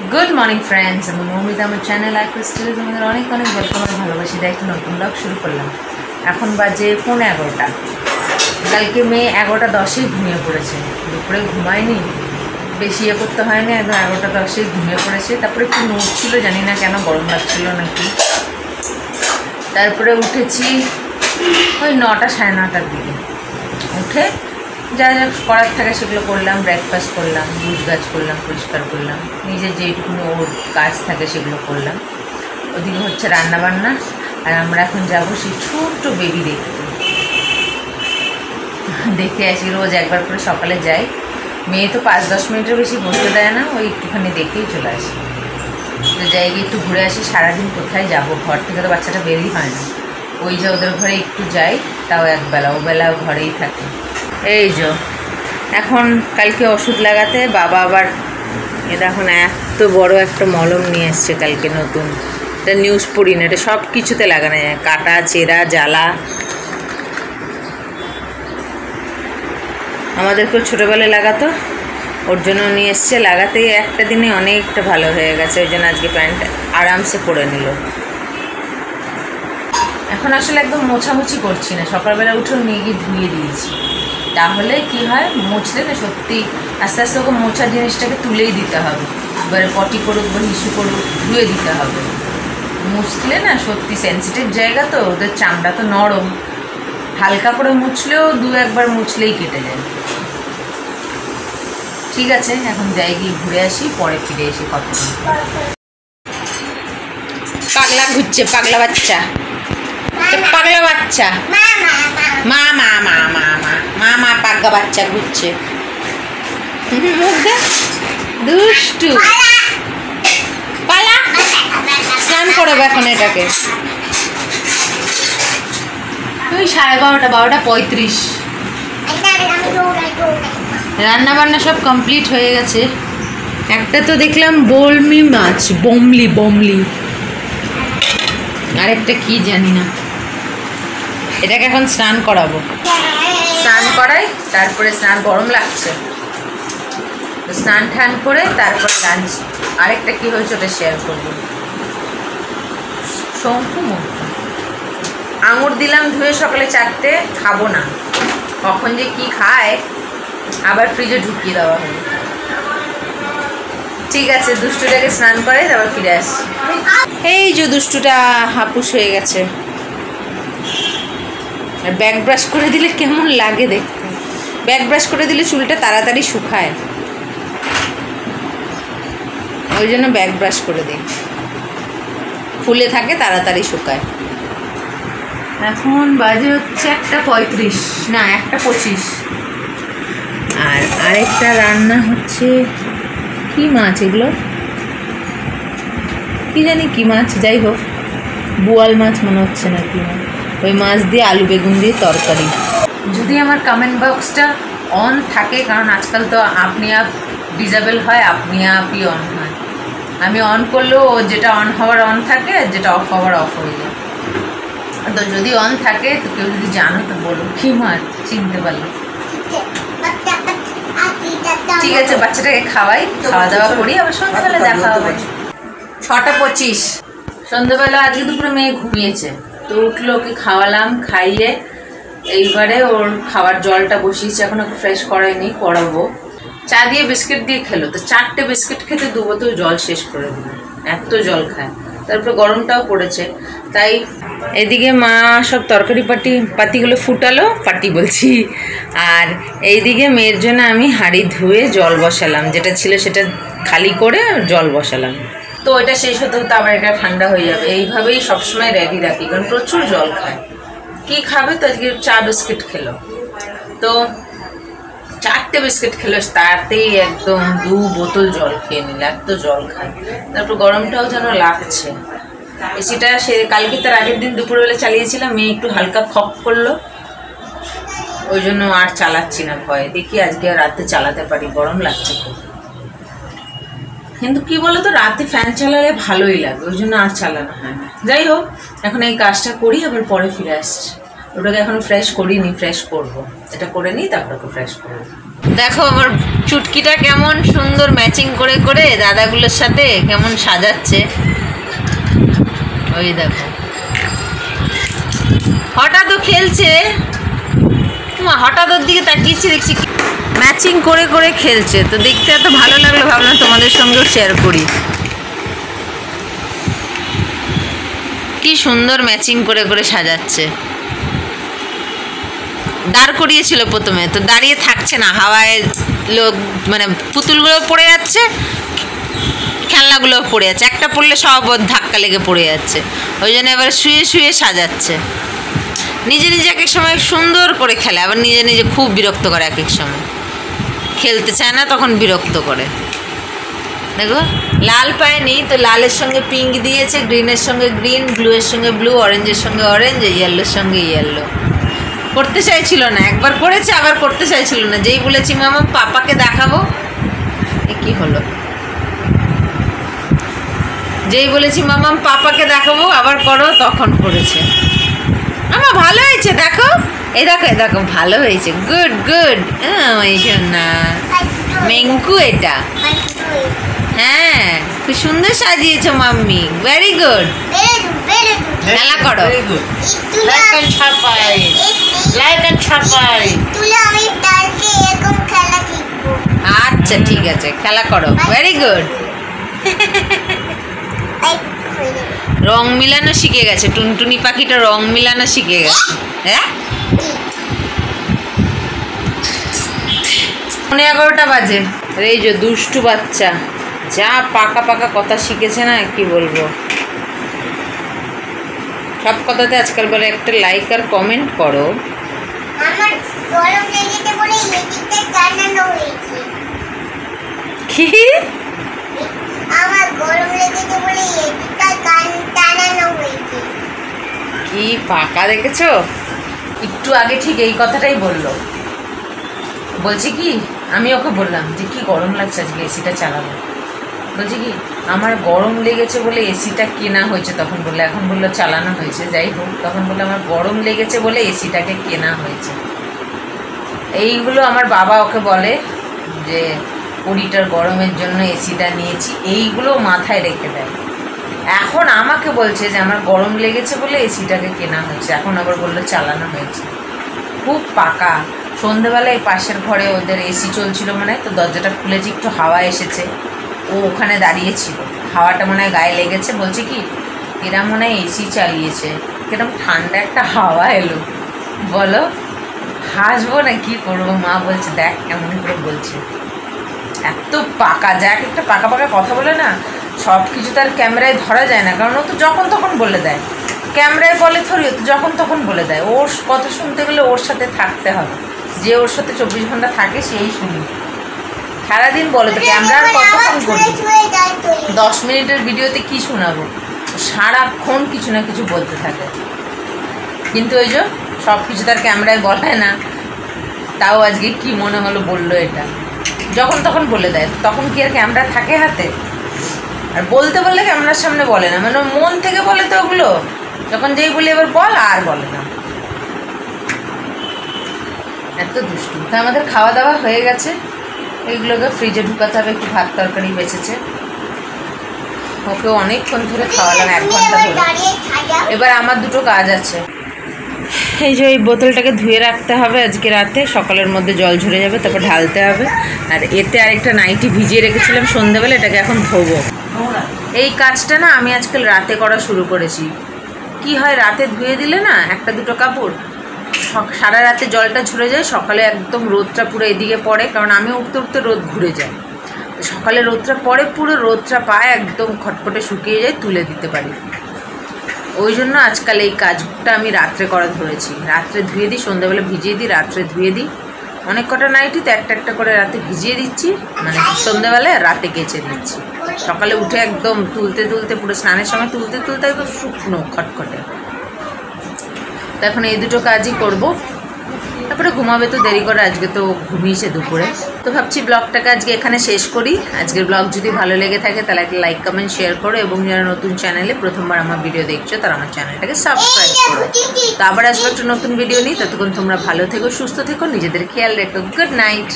Good morning friends আমি মৌমিতা আমার channel আর ক্রিস্টালে তোমাদের অনেক অনেক ওয়েলকাম আর ভালোবাসি একটা নতুন ব্লগ শুরু করলাম। এখন বাজে 11:15। কালকে মেয়ে 11:10 ঘুমিয়ে পড়েছে, দুপুরে ঘুমায়নি, বেশি করতে হয়নি, একদম 11:10 ঘুমিয়ে পড়েছে। তারপরে একটু নড়ছিল, জানি না কেন, গরম লাগছিল নাকি। তারপরে উঠেছি ওই 9টা সাড়ে 9টার দিকে। উঠে যা যা করার থাকে সেগুলো করলাম, ব্রেকফাস্ট করলাম, গুছ গাছ করলাম, পরিষ্কার করলাম, নিজের যেটুকুনি ওর কাজ থাকে সেগুলো করলাম। ওদিকে হচ্ছে রান্নাবান্না। আর আমরা এখন যাবো সেই ছোট্ট বেবি দেখে আসি। রোজ একবার করে সকালে যাই, মেয়ে তো 5-10 মিনিটের বেশি বসতে দেয় না, ওই একটুখানি দেখেই চলে আসি। তো যাই গিয়ে একটু ঘুরে আসি। সারাদিন কোথায় যাব, ঘর থেকে তো বাচ্চাটা বেরই হয় না। ওই যে ওদের ঘরে একটু যাই, তাও একবেলা, ওবেলা ঘরেই থাকে। এই যে এখন কালকে ওষুধ লাগাতে বাবা আবার এখন এত বড় একটা মলম নিয়ে এসছে কালকে নতুন। এটা নিউজ পড়ি না, এটা সব কিছুতে লাগানো যায়, কাটা, চেরা, জ্বালা। আমাদেরকেও ছোটোবেলায় লাগাতো, ওর জন্য নিয়ে এসছে। লাগাতেই একটা দিনে অনেকটা ভালো হয়ে গেছে, ওই জন্য আজকে প্যান্ট আরামসে পরে নিল। এখন আসলে একদম মোছামুছি করছি না, সকালবেলা উঠেও নিয়ে গিয়ে ধুয়ে দিয়েছি। তাহলে কি হয়, মুছলে না সত্যি আস্তে আস্তে ওকে মোছার জিনিসটাকে তুলেই দিতে হবে। এবারে পটি করুক বা হিসু করুক, ধুয়ে দিতে হবে। মুছলে না সত্যি সেন্সিটিভ জায়গা তো, ওদের চামড়া তো নরম, হালকা করে মুছলেও 2-1 মুছলেই কেটে যায়। ঠিক আছে, এখন যাই গিয়ে ঘুরে আসি, পরে ফিরে এসে কথা বলবো। পাগলা ঘুরছে, পাগলা বাচ্চা, পাগলা বাচ্চা, মা মা মা মা মা মা মা পাগলা বাচ্চা ঘুরছে। দুষ্টু পালা, স্নান করবে এখন এটাকে। ওই 12:30। রান্না বান্না সব কমপ্লিট হয়ে গেছে। একটা তো দেখলাম বলমি মাছ, বমলি, আরেকটা কি জানি না। এটাকে এখন স্নান করাবো, স্নান করাই, তারপরে স্নান, গরম লাগছে, স্নান টান করে তারপর লাঞ্চ। আরেকটা কি হয়েছে ওটা শেয়ার করবো। শঙ্কু আঙুর দিলাম ধুয়ে সকালে 4টে, খাবো না, কখন যে কি খায়, আবার ফ্রিজে ঢুকিয়ে দেওয়া হলো। ঠিক আছে, দুষ্টুটাকে স্নান করে তারপর ফিরে আসি। এই যে দুষ্টুটা হাপুস হয়ে গেছে। আর ব্যাক ব্রাশ করে দিলে কেমন লাগে দেখতে, ব্যাক ব্রাশ করে দিলে চুলটা তাড়াতাড়ি শুকায়, ওই জন্য ব্যাক ব্রাশ করে দিই, ফুলে থাকে, তাড়াতাড়ি শুকায়। এখন বাজে হচ্ছে 1:35, না 1:25। আর আরেকটা রান্না হচ্ছে, কি মাছ এগুলো, কি জানি কি মাছ, যাই হোক বোয়াল মাছ মনে হচ্ছে না কি মাছ, ওই মাছ দিয়ে আলু বেগুন দিয়ে তরকারি। যদি আমার কমেন্ট বক্সটা অন থাকে, কারণ আজকাল তো আপনি আপ ডিজেবল হয়, আপনি আপই অন হয়। আমি অন করলেও যেটা অন হওয়ার অন থাকে, আর যেটা অফ হওয়ার অফ হয়ে যায়। তো যদি অন থাকে তো কেউ যদি জানো তো বলো কি মাছ, চিনতে পারলো। ঠিক আছে, বাচ্চাটাকে খাওয়াই, খাওয়া দাওয়া করি, আবার সন্ধ্যাবেলা দেখা হবে। 6:25 সন্ধ্যাবেলা। আজকে দুপুরে মেয়ে ঘুমিয়েছে, তো উঠলো, ওকে খাওয়ালাম, খাইয়ে এইবারে ওর খাওয়ার জলটা বসিয়েছি, এখন ওকে ফ্রেশ করাইনি, করাবো। চা দিয়ে বিস্কিট দিয়ে খেলো, তো 4টে বিস্কিট খেতে 2 বোতল জল শেষ করে দিল, এত জল খায়। তারপরে গরমটাও পড়েছে, তাই এদিকে মা সব তরকারি পাতিগুলো ফুটালো, পাটি বলছি, আর এইদিকে মেয়ের জন্য আমি হাঁড়ি ধুয়ে জল বসালাম, যেটা ছিল সেটা খালি করে জল বসালাম। তো এটা শেষ হতে হতে আবার এটা ঠান্ডা হয়ে যাবে, এইভাবেই সবসময় রেডি রাখি, কারণ প্রচুর জল খায়। কি খাবে, তো আজকে চা বিস্কিট খেলো, তো 4টে বিস্কিট খেলো, তাতেই একদম 2 বোতল জল খেয়ে নিল, এত জল খায়। তারপর গরমটাও যেন লাগছে। এসিটা সে কালকে তার আগের দিন দুপুরবেলা চালিয়েছিলাম, মেয়ে একটু হালকা খপ করলো, ওই জন্য আর চালাচ্ছি না, ভয়ে। দেখি আজকে রাতে চালাতে পারি, গরম লাগছে খুব। কিন্তু কি বলো তো, রাতে ফ্যান চালালে ভালোই লাগে, ওই জন্য আর চালানো হয় না। যাই হোক, এখন এই কাজটা করি, আবার পরে ফিরে আসছি। ওটাকে এখন ফ্রেশ করিনি, ফ্রেশ করবো, এটা করে নিই তারপর ওকে ফ্রেশ করবো। দেখো আমার চুটকিটা কেমন সুন্দর ম্যাচিং করে করে দাদাগুলোর সাথে কেমন সাজাচ্ছে। ওই দেখো হঠাৎ খেলছে, হঠাৎ ওর দিকে তাকিয়েছি, দেখছি ম্যাচিং করে করে খেলছে। তো দেখতে এত ভালো লাগলো, ভাবলাম তোমাদের সঙ্গেও শেয়ার করি। কি সুন্দর ম্যাচিং করে করে সাজাচ্ছে। দাঁড় করিয়েছিল প্রথমে, তো দাঁড়িয়ে থাকছে না, হাওয়ায় লোক মানে পুতুলগুলো পড়ে যাচ্ছে, খেলনাগুলো পড়ে যাচ্ছে, একটা পড়লে সব ধাক্কা লেগে পড়ে যাচ্ছে। ওই জন্য এবার শুয়ে শুয়ে সাজাচ্ছে। নিজে নিজে এক এক সময় সুন্দর করে খেলে, আবার নিজে নিজে খুব বিরক্ত করে। এক এক সময় খেলতে চায় না, তখন বিরক্ত করে। দেখো লাল পায়নি, তো লালের সঙ্গে পিঙ্ক দিয়েছে, গ্রিনের সঙ্গে গ্রিন, ব্লুয়ের সঙ্গে ব্লু, অরেঞ্জের সঙ্গে অরেঞ্জ, ইয়েলোর সঙ্গে ইয়েলো। করতে চাইছিল না, একবার করেছে আবার করতে চাইছিল না। যেই বলেছি মামা পাপাকে দেখাবো, এ কি হলো, যেই বলেছি মামা পাপাকে দেখাবো আবার করো, তখন করেছে। আমার ভালো হয়েছে, দেখো এই দেখো, এই দেখো ভালো হয়েছে, গুড গুড। না মেঙ্কু এটা, হ্যাঁ খুব সুন্দর সাজিয়েছো মাম্মি, ভেরি গুড। খেলা করো। আচ্ছা ঠিক আছে, খেলা করো, ভেরি গুড। রং মিলানো শিখে গেছে, টুনটুনি পাখিটা রং মিলানো শিখে গেছে। হ্যাঁ 11:30 বাজে। এই যে দুষ্টু বাচ্চা, যা পাকা পাকা কথা শিখেছে না, কি বলবো। সব কথাতে আজকাল বলে একটা লাইক আর কমেন্ট করো। আমার গরম লেগেছে বলে এদিকটা টানানো হয়েছে। কি? আমার গরম লেগেছে বলে এদিকটা টানানো হয়েছে। কি পাকা দেখেছো? একটু আগে ঠিক এই কথাটাই বললো। বলছি কি, আমি ওকে বললাম যে কি গরম লাগছে আজকে, এসিটা চালাবো। বলছি কি আমার গরম লেগেছে বলে এসিটা কেনা হয়েছে, তখন বললো, এখন বললো চালানো হয়েছে। যাই হোক, তখন বললো আমার গরম লেগেছে বলে এসিটাকে কেনা হয়েছে। এইগুলো আমার বাবা ওকে বলে যে কুড়িটার গরমের জন্য এসিটা নিয়েছি, এইগুলো মাথায় রেখে দেয়। এখন আমাকে বলছে যে আমার গরম লেগেছে বলে এসিটাকে কেনা হয়েছে, এখন আবার বললো চালানো হয়েছে। খুব পাকা। সন্ধেবেলা এই পাশের ঘরে ওদের এসি চলছিল মনে হয়, তো দরজাটা খুলেছি, একটু হাওয়া এসেছে, ও ওখানে দাঁড়িয়েছিল, হাওয়াটা মনে হয় গায়ে লেগেছে। বলছে কি এরা মনে হয় এসি চালিয়েছে, কিরকম ঠান্ডা একটা হাওয়া এলো। বলো হাসবো না কি করবো? মা বলছে দেখ কেমন করে বলছে, এত পাকা। যা একটা পাকা পাকা কথা বলে না, সব কিছু তার ক্যামেরায় ধরা যায় না, কারণ ও তো যখন তখন বলে দেয়। ক্যামেরায় বলে থরি, ও তো যখন তখন বলে দেয়। ওর কথা শুনতে গেলে ওর সাথে থাকতে হবে, যে ওর সাথে 24 ঘন্টা থাকে সেই শুনি। সারাদিন বলে তো ক্যামেরার কতক্ষণ করবি, 10 মিনিটের ভিডিওতে কি শোনাবো, সারাক্ষণ কিছু না কিছু বলতে থাকে। কিন্তু ওই যে সব কিছু তার ক্যামেরায় বলে না, তাও আজকে কি মনে হলো বললো এটা। যখন তখন বলে দেয়, তখন কি আর ক্যামেরা থাকে হাতে? আর বলতে বললে ক্যামেরার সামনে বলে না, মানে মন থেকে বলে তো ওগুলো। যখন যেই বলি এবার বল, আর বলে না, এত দুষ্টু। তা আমাদের খাওয়া দাওয়া হয়ে গেছে, এইগুলোকে ফ্রিজে ঢুকাতে হবে। একটু ভাত তরকারি বেঁচেছে, ওকে অনেকক্ষণ ধরে খাওয়ালাম, 1 ঘন্টা ধরে। এবার আমার দুটো কাজ আছে। এই যে এই বোতলটাকে ধুয়ে রাখতে হবে আজকে রাতে, সকালের মধ্যে জল ঝরে যাবে, তারপর ঢালতে হবে। আর এতে আরেকটা নাইটি ভিজিয়ে রেখেছিলাম সন্ধ্যাবেলা, এটাকে এখন ধোবো। এই কাজটা না আমি আজকাল রাতে করা শুরু করেছি। কি হয়, রাতে ধুয়ে দিলে না একটা দুটো কাপড়, সারা রাতে জলটা ঝরে যায়, সকালে একদম রোদটা পুরো এদিকে পড়ে, কারণ আমি উঠতে উঠতে রোদ ঘুরে যায়। সকালে রোদটা পড়ে, পুরো রোদটা পায় একদম খটখটে শুকিয়ে যায়, তুলে দিতে পারি। ওই জন্য আজকাল এই কাজটা আমি রাত্রে করা ধরেছি। রাত্রে ধুয়ে দিই, সন্ধ্যাবেলা ভিজিয়ে দিই, রাত্রে ধুয়ে দিই। অনেক কটা নাইটি তো একটা একটা করে রাতে ভিজিয়ে দিচ্ছি, মানে সন্ধ্যাবেলায় রাতে কেচে দিচ্ছি। সকালে উঠে একদম তুলতে তুলতে, পুরো স্নানের সময় তুলতে তুলতে একদম শুকনো খটখটে। তো এখন এই দুটো কাজই করব, তারপরে ঘুমাবে তো দেরি করে, আজকে তো ঘুমিয়েছে দুপুরে। তো ভাবছি ব্লগটাকে আজকে এখানে শেষ করি। আজকের ব্লগ যদি ভালো লেগে থাকে তাহলে একটা লাইক কমেন্ট শেয়ার করো, এবং যারা নতুন চ্যানেলে প্রথমবার আমার ভিডিও দেখছো তারা আমার চ্যানেলটাকে সাবস্ক্রাইব করো। তো আবার আসবো একটা নতুন ভিডিও নিয়ে, ততক্ষণ তোমরা ভালো থেকো, সুস্থ থেকো, নিজেদের খেয়াল রেখো। Good night.